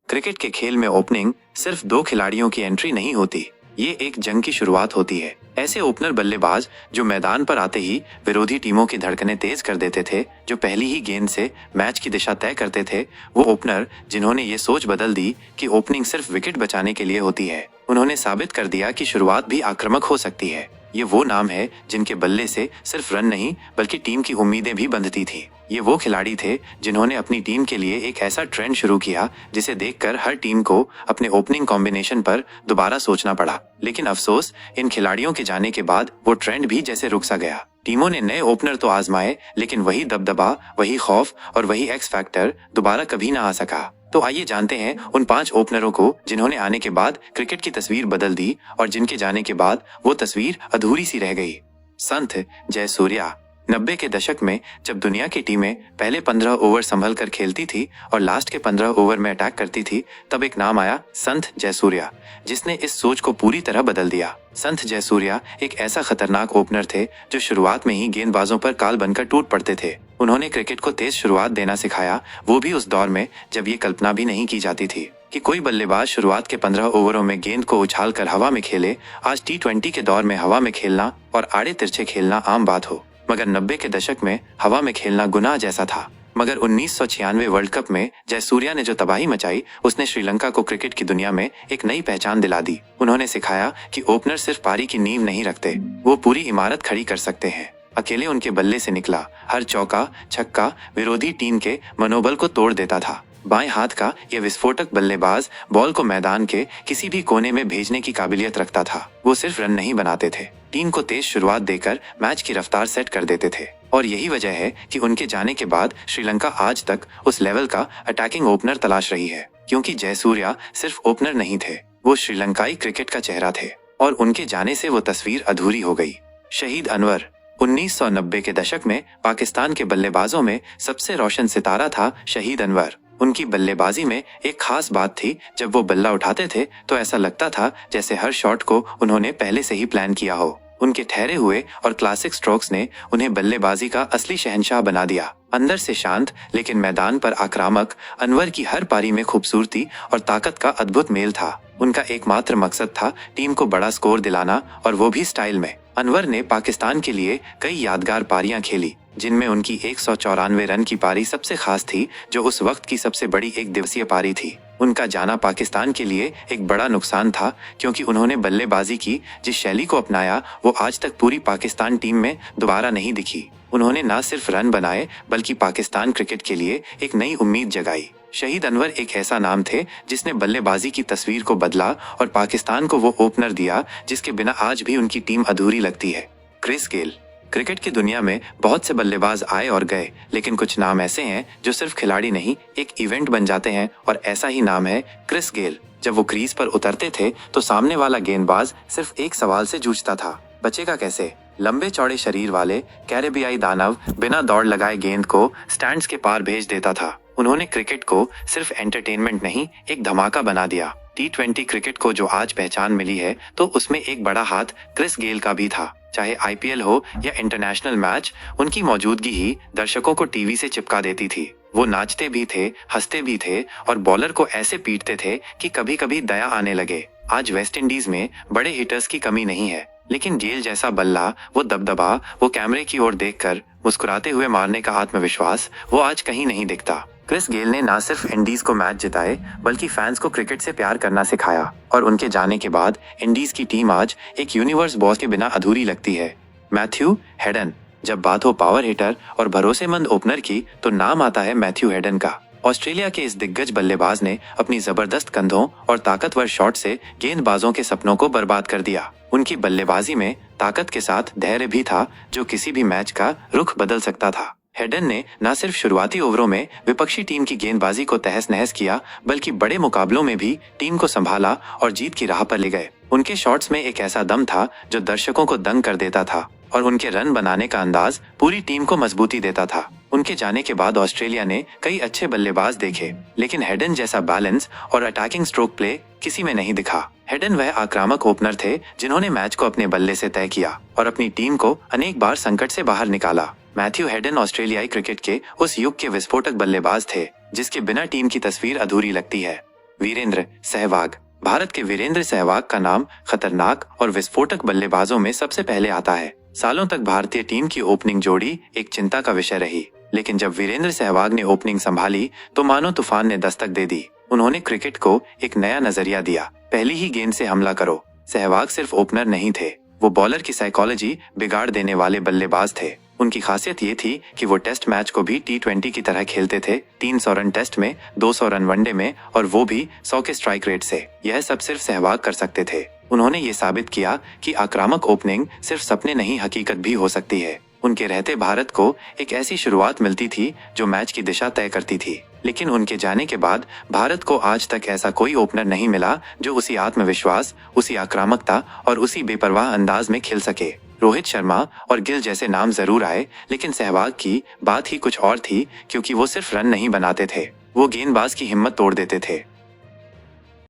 Cricket के खेल में ओपनिंग सिर्फ दो खिलाड़ियों की एंट्री नहीं होती, ये एक जंग की शुरुआत होती है। ऐसे ओपनर बल्लेबाज जो मैदान पर आते ही विरोधी टीमों की धड़कनें तेज कर देते थे, जो पहली ही गेंद से मैच की दिशा तय करते थे, वो ओपनर जिन्होंने ये सोच बदल दी कि ओपनिंग सिर्फ विकेट बचाने के लिए होती है। उन्होंने साबित कर दिया कि शुरुआत भी आक्रामक हो सकती है। ये वो नाम है जिनके बल्ले से सिर्फ रन नहीं बल्कि टीम की उम्मीदें भी बंधती थी। ये वो खिलाड़ी थे जिन्होंने अपनी टीम के लिए एक ऐसा ट्रेंड शुरू किया जिसे देखकर हर टीम को अपने ओपनिंग कॉम्बिनेशन पर दोबारा सोचना पड़ा। लेकिन अफसोस, इन खिलाड़ियों के जाने के बाद वो ट्रेंड भी जैसे रुक सा गया। टीमों ने नए ओपनर तो आजमाए, लेकिन वही दबदबा, वही खौफ और वही एक्स फैक्टर दोबारा कभी ना आ सका। तो आइए जानते हैं उन 5 ओपनरों को जिन्होंने आने के बाद क्रिकेट की तस्वीर बदल दी और जिनके जाने के बाद वो तस्वीर अधूरी सी रह गई। संत जयसूर्या। 90 के दशक में जब दुनिया की टीमें पहले 15 ओवर संभल कर खेलती थी और लास्ट के 15 ओवर में अटैक करती थी, तब एक नाम आया, संत जयसूर्या, जिसने इस सोच को पूरी तरह बदल दिया। संत जयसूर्या एक ऐसा खतरनाक ओपनर थे जो शुरुआत में ही गेंदबाजों पर काल बनकर टूट पड़ते थे। उन्होंने क्रिकेट को तेज शुरुआत देना सिखाया, वो भी उस दौर में जब ये कल्पना भी नहीं की जाती थी कि कोई बल्लेबाज शुरुआत के 15 ओवरों में गेंद को उछाल कर हवा में खेले। आज T20 के दौर में हवा में खेलना और आड़े तिरछे खेलना आम बात हो, मगर 90 के दशक में हवा में खेलना गुनाह जैसा था। मगर 1996 वर्ल्ड कप में जयसूर्या ने जो तबाही मचाई, उसने श्रीलंका को क्रिकेट की दुनिया में एक नई पहचान दिला दी। उन्होंने सिखाया कि ओपनर सिर्फ पारी की नींव नहीं रखते, वो पूरी इमारत खड़ी कर सकते हैं। अकेले उनके बल्ले से निकला हर चौका छक्का विरोधी टीम के मनोबल को तोड़ देता था। बाएं हाथ का यह विस्फोटक बल्लेबाज बॉल को मैदान के किसी भी कोने में भेजने की काबिलियत रखता था। वो सिर्फ रन नहीं बनाते थे, टीम को तेज शुरुआत देकर मैच की रफ्तार सेट कर देते थे। और यही वजह है कि उनके जाने के बाद श्रीलंका आज तक उस लेवल का अटैकिंग ओपनर तलाश रही है, क्योंकि जयसूर्या सिर्फ ओपनर नहीं थे, वो श्रीलंकाई क्रिकेट का चेहरा थे। और उनके जाने से वो तस्वीर अधूरी हो गई। शहीद अनवर। 1990 के दशक में पाकिस्तान के बल्लेबाजों में सबसे रोशन सितारा था शहीद अनवर। उनकी बल्लेबाजी में एक खास बात थी, जब वो बल्ला उठाते थे तो ऐसा लगता था जैसे हर शॉट को उन्होंने पहले से ही प्लान किया हो। उनके ठहरे हुए और क्लासिक स्ट्रोक्स ने उन्हें बल्लेबाजी का असली शहंशाह बना दिया। अंदर से शांत लेकिन मैदान पर आक्रामक, अनवर की हर पारी में खूबसूरती और ताकत का अद्भुत मेल था। उनका एकमात्र मकसद था टीम को बड़ा स्कोर दिलाना, और वो भी स्टाइल में। अनवर ने पाकिस्तान के लिए कई यादगार पारियां खेली, जिनमें उनकी 194 रन की पारी सबसे खास थी, जो उस वक्त की सबसे बड़ी एक दिवसीय पारी थी। उनका जाना पाकिस्तान के लिए एक बड़ा नुकसान था, क्योंकि उन्होंने बल्लेबाजी की जिस शैली को अपनाया, वो आज तक पूरी पाकिस्तान टीम में दोबारा नहीं दिखी। उन्होंने न सिर्फ रन बनाए बल्कि पाकिस्तान क्रिकेट के लिए एक नई उम्मीद जगाई। शहीद अनवर एक ऐसा नाम थे जिसने बल्लेबाजी की तस्वीर को बदला और पाकिस्तान को वो ओपनर दिया जिसके बिना आज भी उनकी टीम अधूरी लगती है। Chris Gayle. क्रिकेट की दुनिया में बहुत से बल्लेबाज आए और गए, लेकिन कुछ नाम ऐसे हैं जो सिर्फ खिलाड़ी नहीं, एक इवेंट बन जाते हैं, और ऐसा ही नाम है क्रिस गेल। जब वो क्रीज पर उतरते थे तो सामने वाला गेंदबाज सिर्फ एक सवाल से जूझता था, बचेगा कैसे। लंबे चौड़े शरीर वाले कैरेबियाई दानव बिना दौड़ लगाए गेंद को स्टैंड्स के पार भेज देता था। उन्होंने क्रिकेट को सिर्फ एंटरटेनमेंट नहीं, एक धमाका बना दिया। T20 क्रिकेट को जो आज पहचान मिली है, तो उसमें एक बड़ा हाथ क्रिस गेल का भी था। चाहे IPL हो या इंटरनेशनल मैच, उनकी मौजूदगी ही दर्शकों को टीवी से चिपका देती थी। वो नाचते भी थे, हंसते भी थे और बॉलर को ऐसे पीटते थे कि कभी कभी दया आने लगे। आज वेस्ट इंडीज में बड़े हिटर्स की कमी नहीं है, लेकिन गेल जैसा बल्ला, वो दबदबा, वो कैमरे की ओर देखकर मुस्कुराते हुए मारने का आत्मविश्वास, वो आज कहीं नहीं दिखता। क्रिस गेल ने ना सिर्फ इंडीज को मैच जिताए बल्कि फैंस को क्रिकेट से प्यार करना सिखाया, और उनके जाने के बाद इंडीज की टीम आज एक यूनिवर्स बॉस के बिना अधूरी लगती है। Matthew Hayden. जब बात हो पावर हिटर और भरोसेमंद ओपनर की, तो नाम आता है मैथ्यू हेडन का। ऑस्ट्रेलिया के इस दिग्गज बल्लेबाज ने अपनी जबरदस्त कंधों और ताकतवर शॉट से गेंदबाजों के सपनों को बर्बाद कर दिया। उनकी बल्लेबाजी में ताकत के साथ धैर्य भी था, जो किसी भी मैच का रुख बदल सकता था। हेडन ने न सिर्फ शुरुआती ओवरों में विपक्षी टीम की गेंदबाजी को तहस नहस किया, बल्कि बड़े मुकाबलों में भी टीम को संभाला और जीत की राह पर ले गए। उनके शॉट्स में एक ऐसा दम था जो दर्शकों को दंग कर देता था, और उनके रन बनाने का अंदाज पूरी टीम को मजबूती देता था। उनके जाने के बाद ऑस्ट्रेलिया ने कई अच्छे बल्लेबाज देखे, लेकिन हेडन जैसा बैलेंस और अटैकिंग स्ट्रोक प्ले किसी में नहीं दिखा। हेडन वह आक्रामक ओपनर थे जिन्होंने मैच को अपने बल्ले से तय किया और अपनी टीम को अनेक बार संकट से बाहर निकाला। मैथ्यू हेडन ऑस्ट्रेलियाई क्रिकेट के उस युग के विस्फोटक बल्लेबाज थे जिसके बिना टीम की तस्वीर अधूरी लगती है। वीरेंद्र सहवाग। भारत के वीरेंद्र सहवाग का नाम खतरनाक और विस्फोटक बल्लेबाजों में सबसे पहले आता है। सालों तक भारतीय टीम की ओपनिंग जोड़ी एक चिंता का विषय रही, लेकिन जब वीरेंद्र सहवाग ने ओपनिंग संभाली तो मानो तूफान ने दस्तक दे दी। उन्होंने क्रिकेट को एक नया नजरिया दिया। पहली ही गेंद से हमला करो। सहवाग सिर्फ ओपनर नहीं थे, वो बॉलर की साइकोलॉजी बिगाड़ देने वाले बल्लेबाज थे। उनकी खासियत ये थी कि वो टेस्ट मैच को भी T20 की तरह खेलते थे। 300 रन टेस्ट में, 200 रन वनडे में, और वो भी 100 के स्ट्राइक रेट से। यह सब सिर्फ सहवाग कर सकते थे। उन्होंने ये साबित किया कि आक्रामक ओपनिंग सिर्फ सपने नहीं, हकीकत भी हो सकती है। उनके रहते भारत को एक ऐसी शुरुआत मिलती थी जो मैच की दिशा तय करती थी। लेकिन उनके जाने के बाद भारत को आज तक ऐसा कोई ओपनर नहीं मिला जो उसी आत्मविश्वास, उसी आक्रामकता और उसी बेपरवाह अंदाज में खेल सके। रोहित शर्मा और गिल जैसे नाम जरूर आए, लेकिन सहवाग की बात ही कुछ और थी, क्योंकि वो सिर्फ रन नहीं बनाते थे, वो गेंदबाज की हिम्मत तोड़ देते थे।